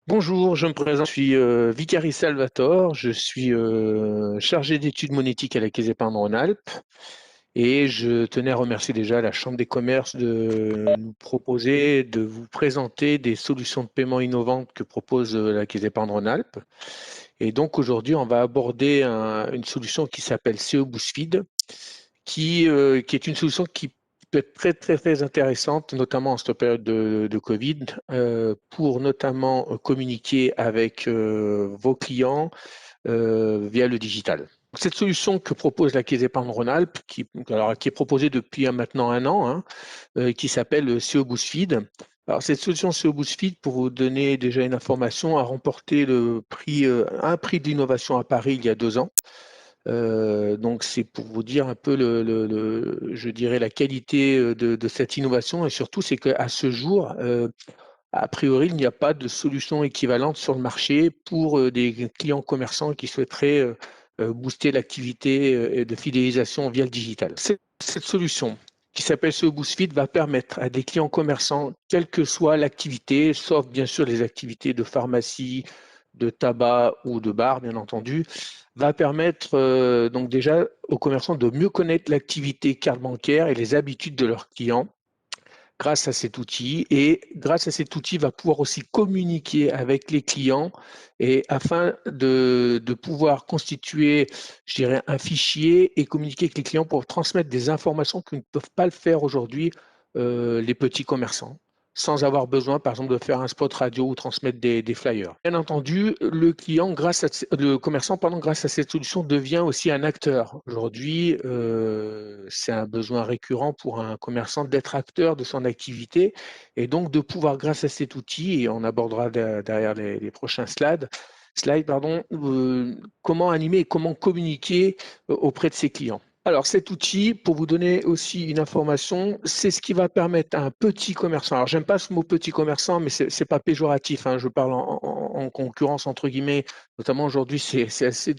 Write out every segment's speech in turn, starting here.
Bonjour, je me présente, je suis Vicari Salvatore, je suis chargé d'études monétiques à la Caisse d'épargne Rhône-Alpes et je tenais à remercier déjà la Chambre des commerces de nous proposer, de vous présenter des solutions de paiement innovantes que propose la Caisse d'épargne Rhône-Alpes. Et donc aujourd'hui, on va aborder une solution qui s'appelle CO BoostFeed, qui est une solution qui peut être très, très, très intéressante, notamment en cette période de Covid, pour notamment communiquer avec vos clients via le digital. Cette solution que propose la Caisse d'épargne Rhône-Alpes, qui est proposée depuis maintenant un an, hein, qui s'appelle CO BoostFeed. Alors, cette solution CO BoostFeed, pour vous donner déjà une information, a remporté un prix d'innovation à Paris il y a 2 ans. Donc, c'est pour vous dire un peu, je dirais, la qualité de cette innovation. Et surtout, c'est qu'à ce jour, a priori, il n'y a pas de solution équivalente sur le marché pour des clients commerçants qui souhaiteraient booster l'activité de fidélisation via le digital. Cette solution qui s'appelle ce BoostFeed va permettre à des clients commerçants, quelle que soit l'activité, sauf bien sûr les activités de pharmacie, de tabac ou de bar, bien entendu, va permettre donc déjà aux commerçants de mieux connaître l'activité carte bancaire et les habitudes de leurs clients grâce à cet outil. Et grâce à cet outil, va pouvoir aussi communiquer avec les clients et afin de pouvoir constituer, je dirais, un fichier et communiquer avec les clients pour transmettre des informations que ne peuvent pas le faire aujourd'hui les petits commerçants, sans avoir besoin, par exemple, de faire un spot radio ou transmettre des flyers. Bien entendu, le commerçant, pardon, grâce à cette solution, devient aussi un acteur. Aujourd'hui, c'est un besoin récurrent pour un commerçant d'être acteur de son activité et donc de pouvoir, grâce à cet outil, et on abordera derrière les prochains slides, pardon, comment animer et comment communiquer auprès de ses clients. Alors cet outil, pour vous donner aussi une information, c'est ce qui va permettre à un petit commerçant, alors j'aime pas ce mot petit commerçant, mais c'est pas péjoratif, hein, je parle en concurrence entre guillemets, notamment aujourd'hui c'est assez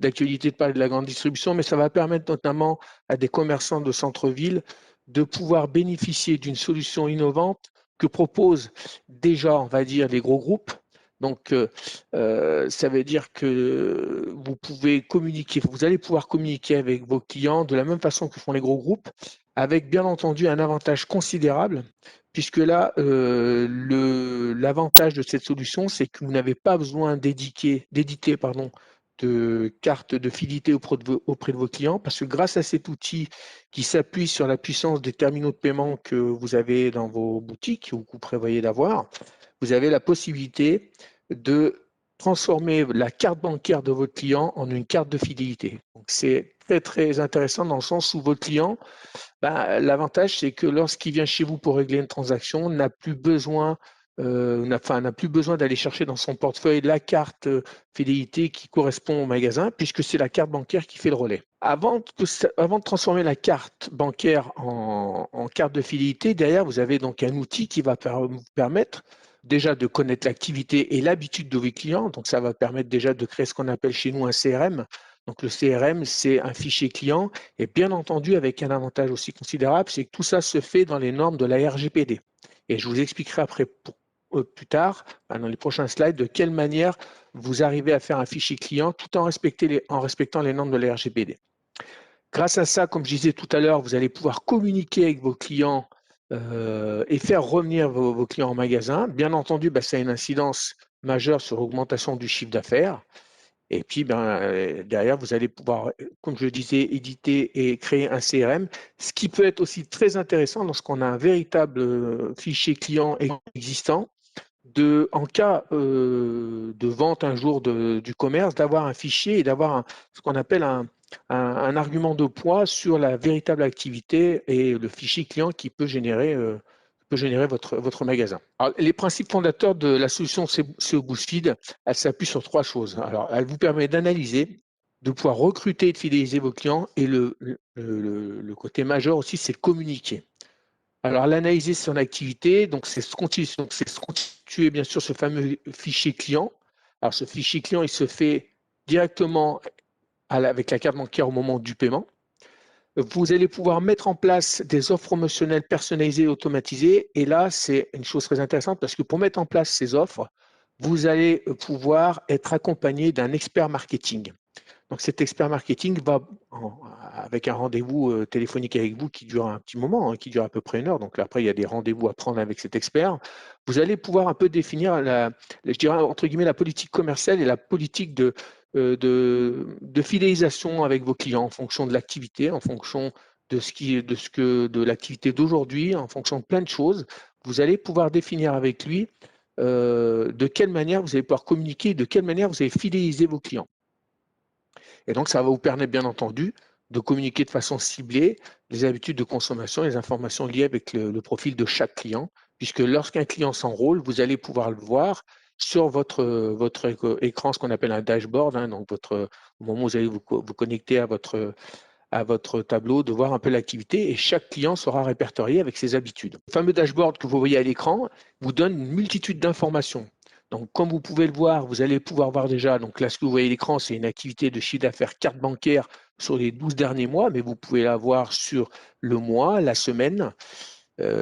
d'actualité de parler de la grande distribution, mais ça va permettre notamment à des commerçants de centre-ville de pouvoir bénéficier d'une solution innovante que proposent déjà, on va dire, les gros groupes. Donc, ça veut dire que vous allez pouvoir communiquer avec vos clients de la même façon que font les gros groupes, avec bien entendu un avantage considérable, puisque là, l'avantage de cette solution, c'est que vous n'avez pas besoin d'éditer, pardon, de cartes de fidélité auprès de vos clients, parce que grâce à cet outil qui s'appuie sur la puissance des terminaux de paiement que vous avez dans vos boutiques ou que vous prévoyez d'avoir, vous avez la possibilité de transformer la carte bancaire de votre client en une carte de fidélité. C'est très, très intéressant dans le sens où votre client, l'avantage, c'est que lorsqu'il vient chez vous pour régler une transaction, n'a plus besoin d'aller chercher dans son portefeuille la carte fidélité qui correspond au magasin, puisque c'est la carte bancaire qui fait le relais. Avant de transformer la carte bancaire en carte de fidélité, derrière, vous avez donc un outil qui va vous permettre déjà de connaître l'activité et l'habitude de vos clients. Donc, ça va permettre déjà de créer ce qu'on appelle chez nous un CRM. Donc, le CRM, c'est un fichier client et bien entendu, avec un avantage aussi considérable, c'est que tout ça se fait dans les normes de la RGPD. Et je vous expliquerai après plus tard, dans les prochains slides, de quelle manière vous arrivez à faire un fichier client tout en respectant les normes de la RGPD. Grâce à ça, comme je disais tout à l'heure, vous allez pouvoir communiquer avec vos clients et faire revenir vos clients en magasin. Bien entendu, ça a une incidence majeure sur l'augmentation du chiffre d'affaires. Et puis, derrière, vous allez pouvoir, comme je le disais, éditer et créer un CRM, ce qui peut être aussi très intéressant lorsqu'on a un véritable fichier client existant, en cas de vente un jour du commerce, d'avoir un fichier et d'avoir ce qu'on appelle un argument de poids sur la véritable activité et le fichier client qui peut générer votre magasin. Alors, les principes fondateurs de la solution SEO BoostFeed, elle s'appuie sur 3 choses. Alors, elle vous permet d'analyser, de pouvoir recruter et de fidéliser vos clients et le côté majeur aussi, c'est de communiquer. Alors, l'analyser son activité, donc c'est se constituer bien sûr ce fameux fichier client. Alors, ce fichier client, il se fait directement avec la carte bancaire au moment du paiement. Vous allez pouvoir mettre en place des offres promotionnelles personnalisées et automatisées. Et là, c'est une chose très intéressante parce que pour mettre en place ces offres, vous allez pouvoir être accompagné d'un expert marketing. Donc cet expert marketing va, avec un rendez-vous téléphonique avec vous qui dure un petit moment, hein, qui dure à peu près 1 heure. Donc là, après, il y a des rendez-vous à prendre avec cet expert. Vous allez pouvoir un peu définir, je dirais, entre guillemets, la politique commerciale et la politique de fidélisation avec vos clients en fonction de l'activité, en fonction de l'activité d'aujourd'hui, en fonction de plein de choses. Vous allez pouvoir définir avec lui de quelle manière vous allez pouvoir communiquer, de quelle manière vous allez fidéliser vos clients. Et donc, ça va vous permettre, bien entendu, de communiquer de façon ciblée les habitudes de consommation et les informations liées avec le profil de chaque client, puisque lorsqu'un client s'enrôle, vous allez pouvoir le voir sur votre écran, ce qu'on appelle un dashboard, hein, donc au moment où vous allez vous connecter à votre tableau, de voir un peu l'activité, et chaque client sera répertorié avec ses habitudes. Le fameux dashboard que vous voyez à l'écran vous donne une multitude d'informations. Donc, comme vous pouvez le voir, vous allez pouvoir voir déjà, donc là, ce que vous voyez à l'écran, c'est une activité de chiffre d'affaires carte bancaire sur les 12 derniers mois, mais vous pouvez la voir sur le mois, la semaine.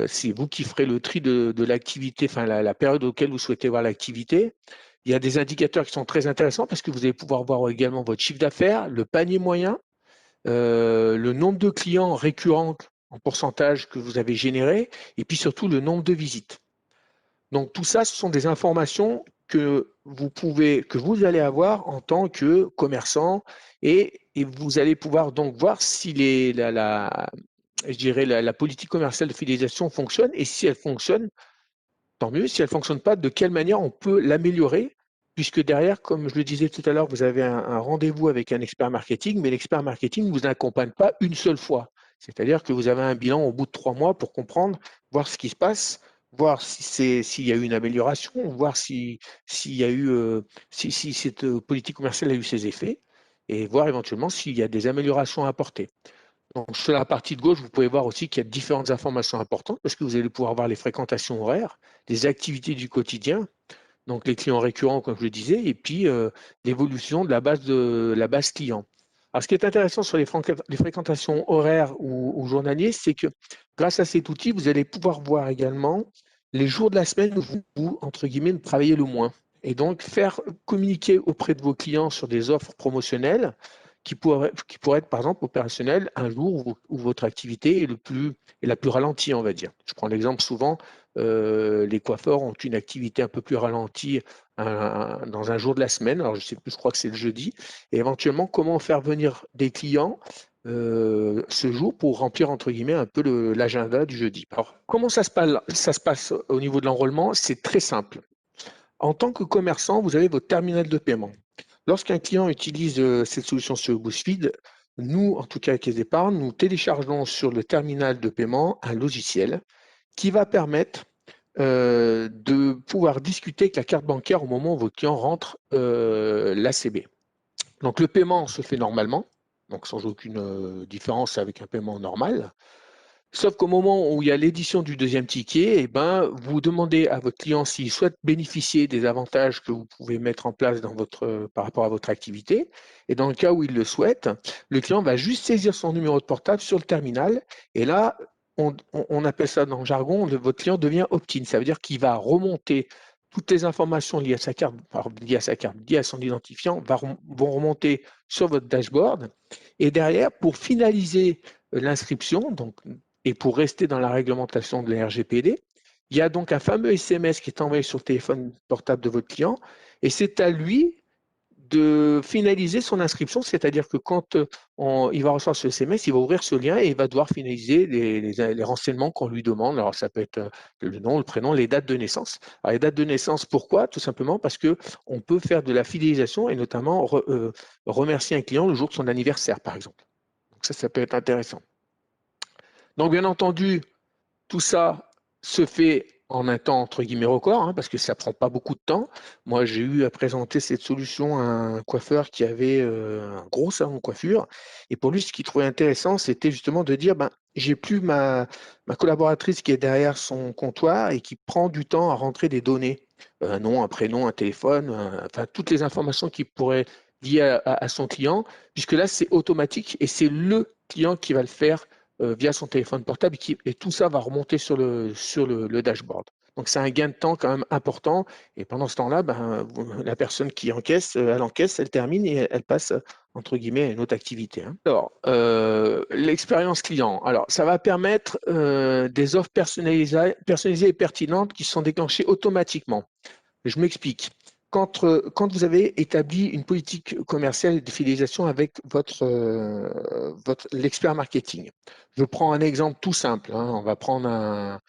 C'est vous qui ferez le tri de l'activité, enfin la période auquel vous souhaitez voir l'activité. Il y a des indicateurs qui sont très intéressants parce que vous allez pouvoir voir également votre chiffre d'affaires, le panier moyen, le nombre de clients récurrents en pourcentage que vous avez généré, et puis surtout le nombre de visites. Donc tout ça, ce sont des informations que vous allez avoir en tant que commerçant, et vous allez pouvoir donc voir si je dirais la politique commerciale de fidélisation fonctionne, et si elle fonctionne, tant mieux. Si elle ne fonctionne pas, de quelle manière on peut l'améliorer, puisque derrière, comme je le disais tout à l'heure, vous avez un rendez-vous avec un expert marketing, mais l'expert marketing ne vous accompagne pas une seule fois. C'est-à-dire que vous avez un bilan au bout de 3 mois pour comprendre, voir ce qui se passe, voir s'il y a eu une amélioration, voir s'il y a eu, si cette politique commerciale a eu ses effets, et voir éventuellement s'il y a des améliorations à apporter. Donc, sur la partie de gauche, vous pouvez voir aussi qu'il y a différentes informations importantes parce que vous allez pouvoir voir les fréquentations horaires, les activités du quotidien, donc les clients récurrents, comme je le disais, et puis l'évolution de la base client. Alors, ce qui est intéressant sur les fréquentations horaires ou journaliers, c'est que grâce à cet outil, vous allez pouvoir voir également les jours de la semaine où vous, entre guillemets, travaillez le moins. Et donc, faire communiquer auprès de vos clients sur des offres promotionnelles qui pourraient être, par exemple, opérationnelles un jour où votre activité est la plus ralentie, on va dire. Je prends l'exemple souvent, les coiffeurs ont une activité un peu plus ralentie dans un jour de la semaine. Alors, je sais plus, je crois que c'est le jeudi. Et éventuellement, comment faire venir des clients ce jour pour remplir, entre guillemets, un peu l'agenda du jeudi. Alors, comment ça se passe au niveau de l'enrôlement? C'est très simple. En tant que commerçant, vous avez votre terminal de paiement. Lorsqu'un client utilise cette solution sur BuzzFeed, nous, en tout cas avec les épargnes, nous téléchargeons sur le terminal de paiement un logiciel qui va permettre de pouvoir discuter avec la carte bancaire au moment où votre client rentre l'ACB. Donc le paiement se fait normalement, donc sans aucune différence avec un paiement normal. Sauf qu'au moment où il y a l'édition du deuxième ticket, eh ben, vous demandez à votre client s'il souhaite bénéficier des avantages que vous pouvez mettre en place par rapport à votre activité. Et dans le cas où il le souhaite, le client va juste saisir son numéro de portable sur le terminal. Et là, on appelle ça dans le jargon, votre client devient opt-in. Ça veut dire qu'il va remonter toutes les informations liées à sa carte, liées à son identifiant, vont remonter sur votre dashboard. Et derrière, pour finaliser l'inscription, et pour rester dans la réglementation de la RGPD, il y a donc un fameux SMS qui est envoyé sur le téléphone portable de votre client, et c'est à lui de finaliser son inscription, c'est-à-dire que quand il va recevoir ce SMS, il va ouvrir ce lien et il va devoir finaliser les renseignements qu'on lui demande. Alors ça peut être le nom, le prénom, les dates de naissance. Alors les dates de naissance, pourquoi? Tout simplement parce qu'on peut faire de la fidélisation et notamment remercier un client le jour de son anniversaire, par exemple. Donc ça peut être intéressant. Donc bien entendu, tout ça se fait en un temps entre guillemets record, hein, parce que ça prend pas beaucoup de temps. Moi, j'ai eu à présenter cette solution à un coiffeur qui avait un gros salon de coiffure. Et pour lui, ce qu'il trouvait intéressant, c'était justement de dire, ben, j'ai plus ma collaboratrice qui est derrière son comptoir et qui prend du temps à rentrer des données. Un nom, un prénom, un téléphone, enfin toutes les informations qui pourraient liées à son client, puisque là, c'est automatique et c'est le client qui va le faire via son téléphone portable, et tout ça va remonter sur le dashboard. Donc, c'est un gain de temps quand même important. Et pendant ce temps-là, la personne qui encaisse, elle encaisse, elle termine et elle passe, entre guillemets, à une autre activité. Alors, l'expérience client. Alors, ça va permettre des offres personnalisées et pertinentes qui sont déclenchées automatiquement. Je m'explique. Quand vous avez établi une politique commerciale de fidélisation avec l'expert marketing, je prends un exemple tout simple. On va prendre un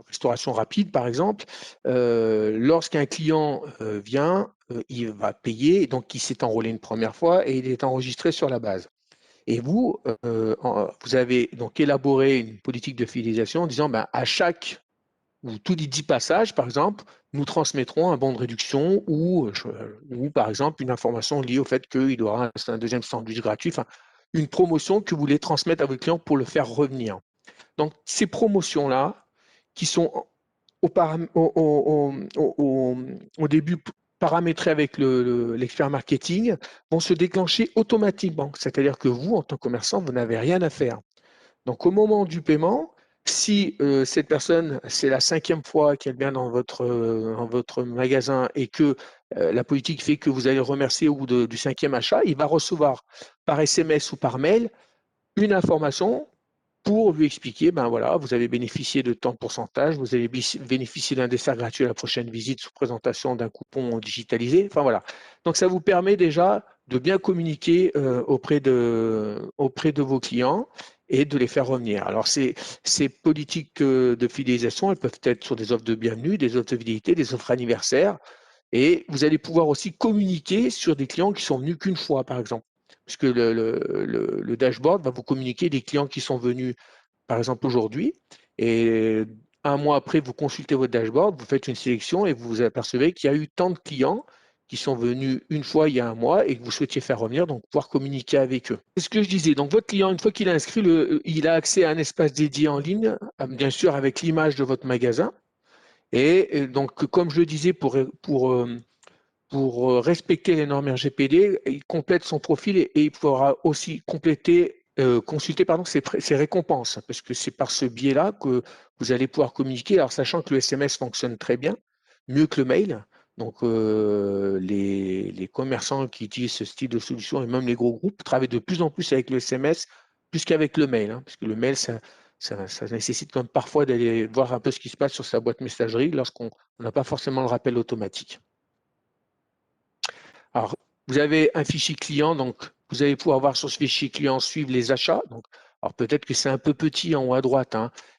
restauration rapide, par exemple. Lorsqu'un client vient, il va payer, et donc il s'est enrôlé une première fois et il est enregistré sur la base. Et vous avez donc élaboré une politique de fidélisation en disant à chaque ou tous les 10 passages, par exemple, nous transmettrons un bon de réduction ou par exemple, une information liée au fait qu'il aura un deuxième sandwich gratuit, enfin, une promotion que vous voulez transmettre à votre client pour le faire revenir. Donc, ces promotions-là, qui sont au début paramétrées avec l'expert marketing, vont se déclencher automatiquement. C'est-à-dire que vous, en tant que commerçant, vous n'avez rien à faire. Donc, au moment du paiement, si cette personne, c'est la 5e fois qu'elle vient dans votre magasin et que la politique fait que vous allez le remercier au bout du 5e achat, il va recevoir par SMS ou par mail une information pour lui expliquer, voilà, vous avez bénéficié de tant de pourcentage, vous allez bénéficier d'un dessert gratuit à la prochaine visite sous présentation d'un coupon digitalisé. Enfin voilà. Donc ça vous permet déjà de bien communiquer auprès de vos clients et de les faire revenir. Alors ces politiques de fidélisation, elles peuvent être sur des offres de bienvenue, des offres de fidélité, des offres anniversaires. Et vous allez pouvoir aussi communiquer sur des clients qui sont venus qu'une fois, par exemple. Puisque le dashboard va vous communiquer des clients qui sont venus, par exemple, aujourd'hui. Et un mois après, vous consultez votre dashboard, vous faites une sélection et vous vous apercevez qu'il y a eu tant de clients qui sont venus une fois il y a un mois et que vous souhaitiez faire revenir, donc pouvoir communiquer avec eux. C'est ce que je disais. Donc, votre client, une fois qu'il a inscrit, il a accès à un espace dédié en ligne, bien sûr avec l'image de votre magasin. Et donc, comme je le disais, pour respecter les normes RGPD, il complète son profil et il pourra aussi consulter ses récompenses, parce que c'est par ce biais-là que vous allez pouvoir communiquer, alors sachant que le SMS fonctionne très bien, mieux que le mail. Donc, les commerçants qui utilisent ce style de solution et même les gros groupes travaillent de plus en plus avec le SMS plus qu'avec le mail, parce que le mail, ça nécessite quand même parfois d'aller voir un peu ce qui se passe sur sa boîte messagerie lorsqu'on n'a pas forcément le rappel automatique. Alors, vous avez un fichier client, donc vous allez pouvoir voir sur ce fichier client suivre les achats. Donc, alors peut-être que c'est un peu petit en haut à droite,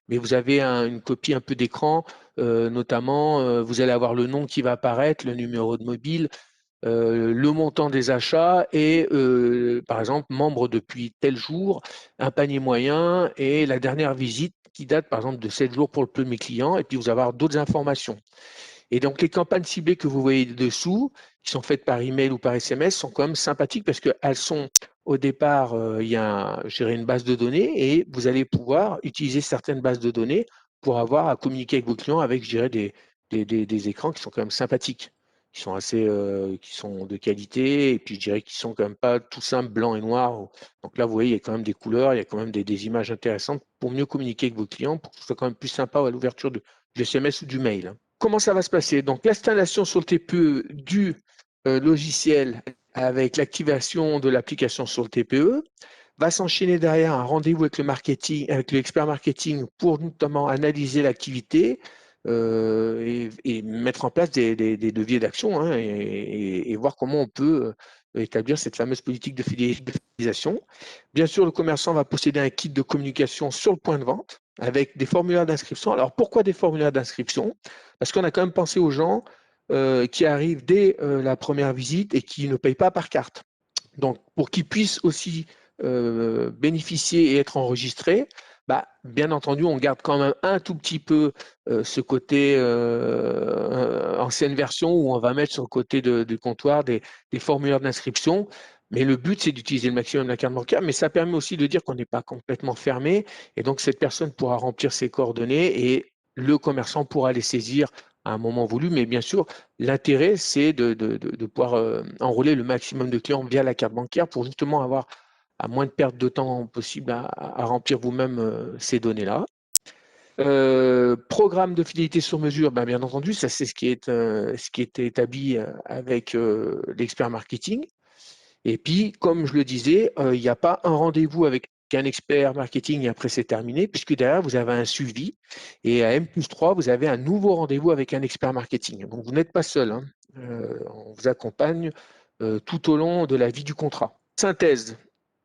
mais vous avez une copie un peu d'écran, notamment vous allez avoir le nom qui va apparaître, le numéro de mobile, le montant des achats et par exemple membre depuis tel jour, un panier moyen et la dernière visite qui date par exemple de 7 jours pour le premier client, et puis vous allez avoir d'autres informations. Et donc, les campagnes ciblées que vous voyez dessous, qui sont faites par email ou par SMS, sont quand même sympathiques parce qu'elles sont, au départ, il y a une base de données et vous allez pouvoir utiliser certaines bases de données pour avoir à communiquer avec vos clients avec, je dirais, des écrans qui sont quand même sympathiques, qui sont qui sont de qualité et puis je dirais qu'ils sont quand même pas tout simples, blanc et noir. Donc là, vous voyez, il y a quand même des couleurs, il y a quand même des images intéressantes pour mieux communiquer avec vos clients, pour que ce soit quand même plus sympa à l'ouverture du SMS ou du mail. Comment ça va se passer? Donc, l'installation sur le TPE du logiciel avec l'activation de l'application sur le TPE va s'enchaîner derrière un rendez-vous avec le marketing, avec l'expert marketing pour notamment analyser l'activité et mettre en place des leviers d'action et voir comment on peut établir cette fameuse politique de fidélisation. Bien sûr, le commerçant va posséder un kit de communication sur le point de vente avec des formulaires d'inscription. Alors, pourquoi des formulaires d'inscription? Parce qu'on a quand même pensé aux gens qui arrivent dès la première visite et qui ne payent pas par carte. Donc, pour qu'ils puissent aussi bénéficier et être enregistrés, bien entendu, on garde quand même un tout petit peu ce côté ancienne version où on va mettre sur le côté du comptoir des formulaires d'inscription. Mais le but, c'est d'utiliser le maximum la carte bancaire, mais ça permet aussi de dire qu'on n'est pas complètement fermé. Et donc, cette personne pourra remplir ses coordonnées et le commerçant pourra les saisir à un moment voulu. Mais bien sûr, l'intérêt, c'est de pouvoir enrôler le maximum de clients via la carte bancaire pour justement avoir à moins de perte de temps possible à remplir vous-même ces données-là. Programme de fidélité sur mesure, ben, bien entendu, ça c'est ce qui est établi avec l'expert marketing. Et puis, comme je le disais, il n'y a pas un rendez-vous avec un expert marketing et après c'est terminé, puisque derrière, vous avez un suivi. Et à M+3, vous avez un nouveau rendez-vous avec un expert marketing. Donc, vous n'êtes pas seul, hein. On vous accompagne tout au long de la vie du contrat. Synthèse.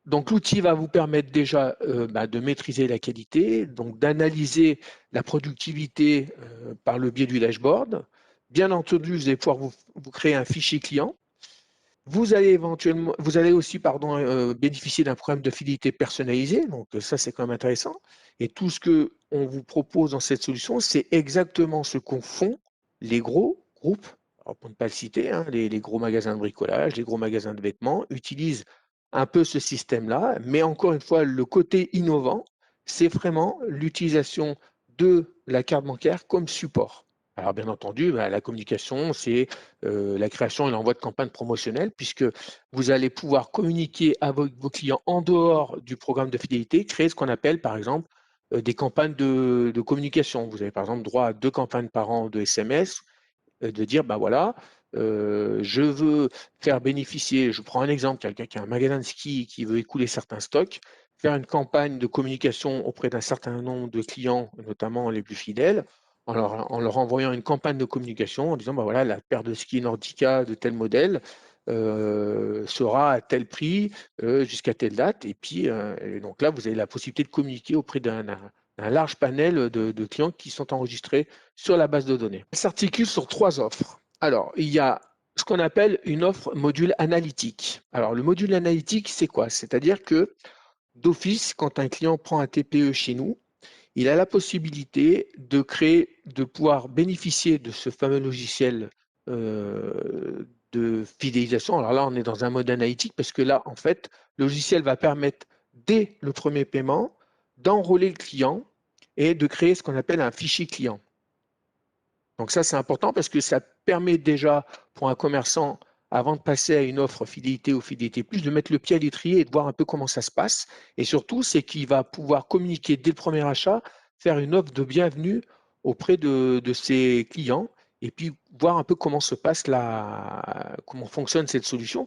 Donc, l'outil va vous permettre déjà de maîtriser la qualité, donc d'analyser la productivité par le biais du dashboard. Bien entendu, vous allez pouvoir vous créer un fichier client. Vous allez aussi bénéficier d'un programme de fidélité personnalisé, donc ça c'est quand même intéressant. Et tout ce que on vous propose dans cette solution, c'est exactement ce qu'ont font les gros groupes, alors pour ne pas le citer, hein, les gros magasins de bricolage, les gros magasins de vêtements utilisent un peu ce système-là, mais encore une fois, le côté innovant, c'est vraiment l'utilisation de la carte bancaire comme support. Alors bien entendu, la communication, c'est la création et l'envoi de campagnes promotionnelles, puisque vous allez pouvoir communiquer avec vos clients en dehors du programme de fidélité, créer ce qu'on appelle par exemple des campagnes de communication. Vous avez par exemple droit à 2 campagnes par an de SMS, de dire, ben voilà, je veux faire bénéficier, je prends un exemple, quelqu'un qui a un magasin de ski qui veut écouler certains stocks, faire une campagne de communication auprès d'un certain nombre de clients, notamment les plus fidèles, en leur envoyant une campagne de communication en disant, ben voilà, la paire de ski Nordica de tel modèle sera à tel prix jusqu'à telle date. Et puis, et donc là, vous avez la possibilité de communiquer auprès d'un large panel de clients qui sont enregistrés sur la base de données. Elle s'articule sur 3 offres. Alors, il y a ce qu'on appelle une offre module analytique. Alors, le module analytique, c'est quoi? C'est-à-dire que d'office, quand un client prend un TPE chez nous, il a la possibilité de créer, de pouvoir bénéficier de ce fameux logiciel de fidélisation. Alors là, on est dans un mode analytique parce que là, en fait, le logiciel va permettre, dès le premier paiement, d'enrôler le client et de créer ce qu'on appelle un fichier client. Donc ça, c'est important parce que ça permet déjà pour un commerçant, avant de passer à une offre fidélité ou fidélité plus, de mettre le pied à l'étrier et de voir un peu comment ça se passe. Et surtout, c'est qu'il va pouvoir communiquer dès le premier achat, faire une offre de bienvenue auprès de ses clients et puis voir un peu comment se passe comment fonctionne cette solution.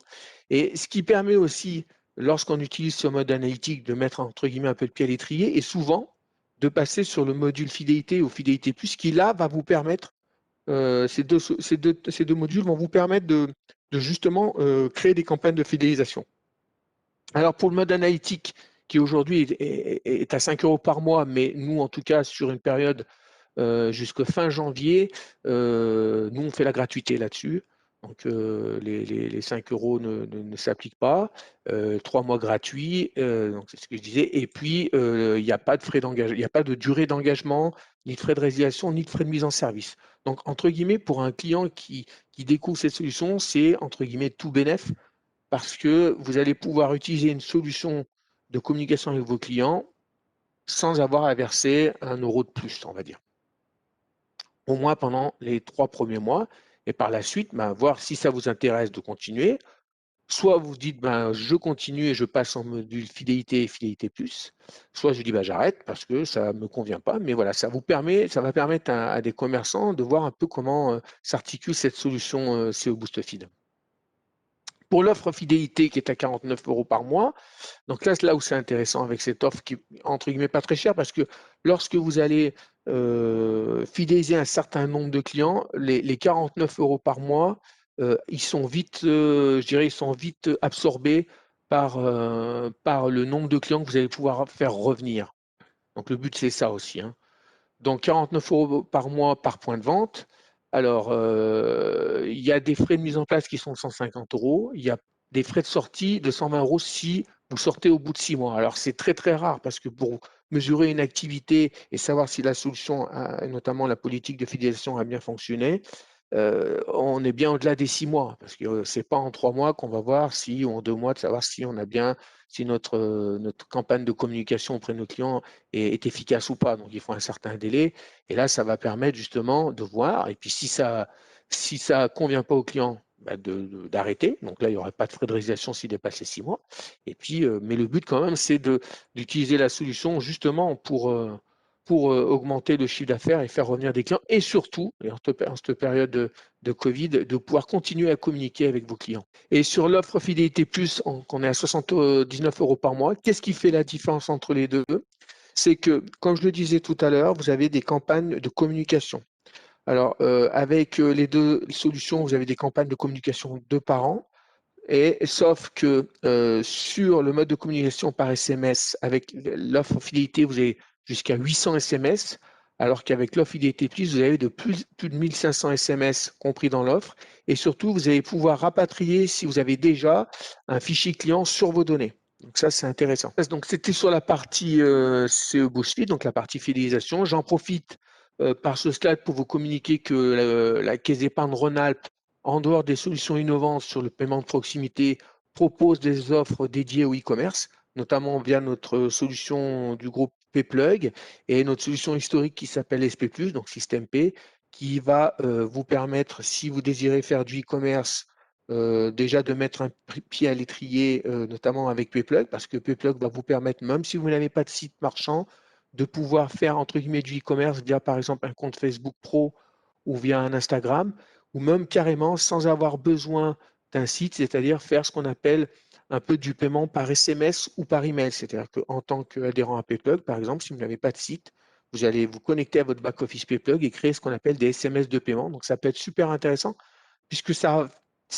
Et ce qui permet aussi, lorsqu'on utilise ce mode analytique, de mettre entre guillemets un peu le pied à l'étrier et souvent de passer sur le module fidélité ou fidélité plus, qui là va vous permettre ces deux modules vont vous permettre de justement créer des campagnes de fidélisation. Alors pour le mode analytique, qui aujourd'hui est à 5 € par mois, mais nous en tout cas sur une période jusqu'à fin janvier, nous on fait la gratuité là-dessus. Donc les 5 € ne s'appliquent pas. 3 mois gratuits, donc c'est ce que je disais. Et puis il n'y a pas de frais d'engagement, il n'y a pas de durée d'engagement, ni de frais de résiliation, ni de frais de mise en service. Donc entre guillemets, pour un client qui découvre cette solution, c'est entre guillemets tout bénef parce que vous allez pouvoir utiliser une solution de communication avec vos clients sans avoir à verser 1 € de plus, on va dire, au moins pendant les 3 premiers mois. Et par la suite, voir si ça vous intéresse de continuer. Soit vous dites, je continue et je passe en module fidélité et fidélité plus. Soit je dis, j'arrête parce que ça ne me convient pas. Mais voilà, ça va permettre à des commerçants de voir un peu comment s'articule cette solution CO Boost Feed. Pour l'offre fidélité qui est à 49 € par mois, donc là, c'est là où c'est intéressant avec cette offre qui est entre guillemets pas très chère parce que lorsque vous allez fidéliser un certain nombre de clients, les 49 € par mois, ils sont vite, je dirais, ils sont vite absorbés par le nombre de clients que vous allez pouvoir faire revenir. Donc le but, c'est ça aussi, hein. Donc 49 € par mois par point de vente. Alors, il y a des frais de mise en place qui sont de 150 €. Il y a des frais de sortie de 120 € si vous sortez au bout de 6 mois. Alors, c'est très, très rare parce que pour mesurer une activité et savoir si la solution, notamment la politique de fidélisation, a bien fonctionné, on est bien au-delà des 6 mois parce que c'est pas en 3 mois qu'on va voir si, ou en 2 mois, de savoir si on a bien, si notre campagne de communication auprès de nos clients est efficace ou pas. Donc, il faut un certain délai. Et là, ça va permettre justement de voir. Et puis, si ça convient pas au client, d'arrêter. Donc là, il n'y aura pas de frais de résiliation s'il dépasse les 6 mois. Et puis, mais le but quand même, c'est d'utiliser la solution justement pour augmenter le chiffre d'affaires et faire revenir des clients et surtout, et en cette période de Covid, de pouvoir continuer à communiquer avec vos clients. Et sur l'offre Fidélité Plus, qu'on est à 79 € par mois, qu'est-ce qui fait la différence entre les deux? C'est que, comme je le disais tout à l'heure, vous avez des campagnes de communication. Alors, avec les deux solutions, vous avez des campagnes de communication 2 par an. Et sauf que sur le mode de communication par SMS, avec l'offre fidélité, vous avez jusqu'à 800 SMS, alors qu'avec l'offre fidélité plus, vous avez plus de 1500 SMS compris dans l'offre. Et surtout, vous allez pouvoir rapatrier si vous avez déjà un fichier client sur vos données. Donc ça, c'est intéressant. Donc c'était sur la partie CE BoostFit, donc la partie fidélisation. J'en profite par ce slide pour vous communiquer que la Caisse d'épargne Rhône-Alpes, en dehors des solutions innovantes sur le paiement de proximité, propose des offres dédiées au e-commerce, notamment via notre solution du groupe Pplug et notre solution historique qui s'appelle SP+, donc Système P, qui va vous permettre, si vous désirez faire du e-commerce, déjà de mettre un pied à l'étrier, notamment avec Pplug, parce que Pplug va vous permettre, même si vous n'avez pas de site marchand, de pouvoir faire entre guillemets du e-commerce via par exemple un compte Facebook Pro ou via un Instagram, ou même carrément sans avoir besoin d'un site, c'est-à-dire faire ce qu'on appelle un peu du paiement par SMS ou par email. C'est-à-dire qu'en tant qu'adhérent à Payplug, par exemple, si vous n'avez pas de site, vous allez vous connecter à votre back-office Payplug et créer ce qu'on appelle des SMS de paiement. Donc ça peut être super intéressant puisque ça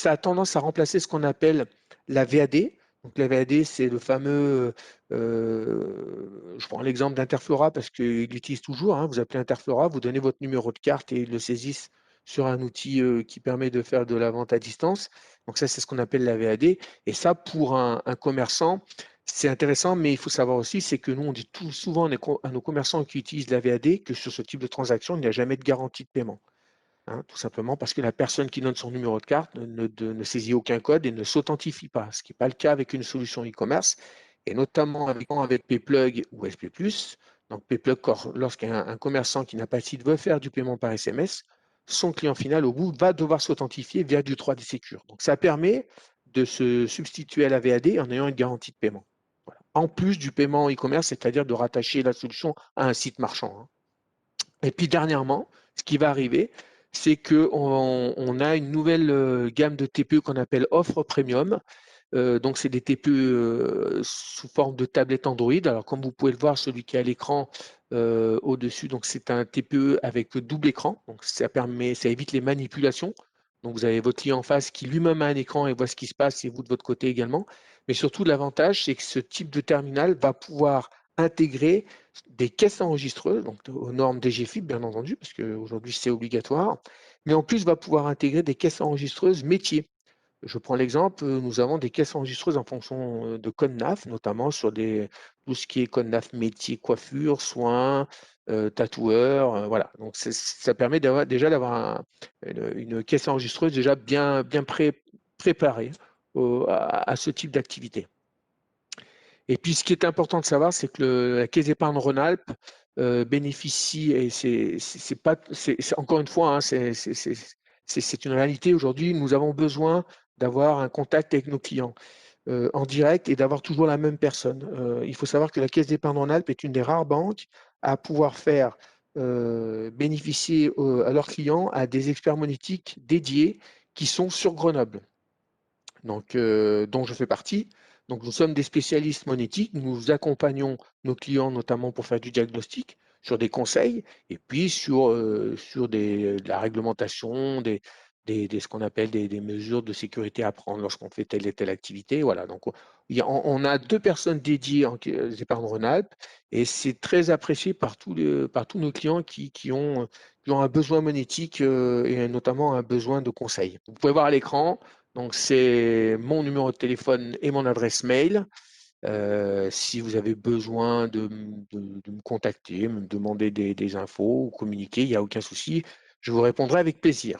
a tendance à remplacer ce qu'on appelle la VAD. Donc la VAD, c'est le fameux, je prends l'exemple d'Interflora parce qu'il l'utilise toujours, hein. Vous appelez Interflora, vous donnez votre numéro de carte et ils le saisissent sur un outil qui permet de faire de la vente à distance. Donc ça, c'est ce qu'on appelle la VAD. Et ça, pour un commerçant, c'est intéressant, mais il faut savoir aussi, c'est que nous, on dit tout souvent à nos commerçants qui utilisent la VAD que sur ce type de transaction, il n'y a jamais de garantie de paiement. Hein, tout simplement parce que la personne qui donne son numéro de carte ne saisit aucun code et ne s'authentifie pas, ce qui n'est pas le cas avec une solution e-commerce, et notamment avec Payplug ou SP+. Donc Payplug, lorsqu'un commerçant qui n'a pas de site veut faire du paiement par SMS, son client final au bout va devoir s'authentifier via du 3D Secure. Donc ça permet de se substituer à la VAD en ayant une garantie de paiement. Voilà. En plus du paiement e-commerce, c'est-à-dire de rattacher la solution à un site marchand. Hein. Et puis dernièrement, ce qui va arriver, c'est qu'on a une nouvelle gamme de TPE qu'on appelle offre premium. Donc, c'est des TPE sous forme de tablette Android. Alors, comme vous pouvez le voir, celui qui est à l'écran au-dessus, donc c'est un TPE avec double écran. Donc, ça évite les manipulations. Donc, vous avez votre client en face qui lui-même a un écran et voit ce qui se passe et vous de votre côté également. Mais surtout, l'avantage, c'est que ce type de terminal va pouvoir intégrer des caisses enregistreuses, donc aux normes DGFiP, bien entendu, parce qu'aujourd'hui, c'est obligatoire. Mais en plus, va pouvoir intégrer des caisses enregistreuses métiers. Je prends l'exemple, nous avons des caisses enregistreuses en fonction de code NAF, notamment sur tout ce qui est code NAF métier, coiffure, soins, tatoueur, voilà. Donc ça permet déjà d'avoir une caisse enregistreuse déjà bien préparée à ce type d'activité. Et puis ce qui est important de savoir, c'est que la Caisse d'épargne Rhône-Alpes bénéficie, et c'est pas, encore une fois, hein, c'est une réalité aujourd'hui, nous avons besoin d'avoir un contact avec nos clients en direct et d'avoir toujours la même personne. Il faut savoir que la Caisse d'épargne Rhône-Alpes est une des rares banques à pouvoir faire bénéficier à leurs clients à des experts monétiques dédiés qui sont sur Grenoble, donc, dont je fais partie. Donc, nous sommes des spécialistes monétiques. Nous accompagnons nos clients notamment pour faire du diagnostic, sur des conseils, et puis sur de la réglementation, ce qu'on appelle des mesures de sécurité à prendre lorsqu'on fait telle et telle activité. Voilà. Donc, on a 2 personnes dédiées en épargne Rhône-Alpes et c'est très apprécié par tous nos clients qui ont un besoin monétique et notamment un besoin de conseil. Vous pouvez voir à l'écran. Donc, c'est mon numéro de téléphone et mon adresse mail. Si vous avez besoin de me contacter, me demander des infos ou communiquer, il n'y a aucun souci. Je vous répondrai avec plaisir.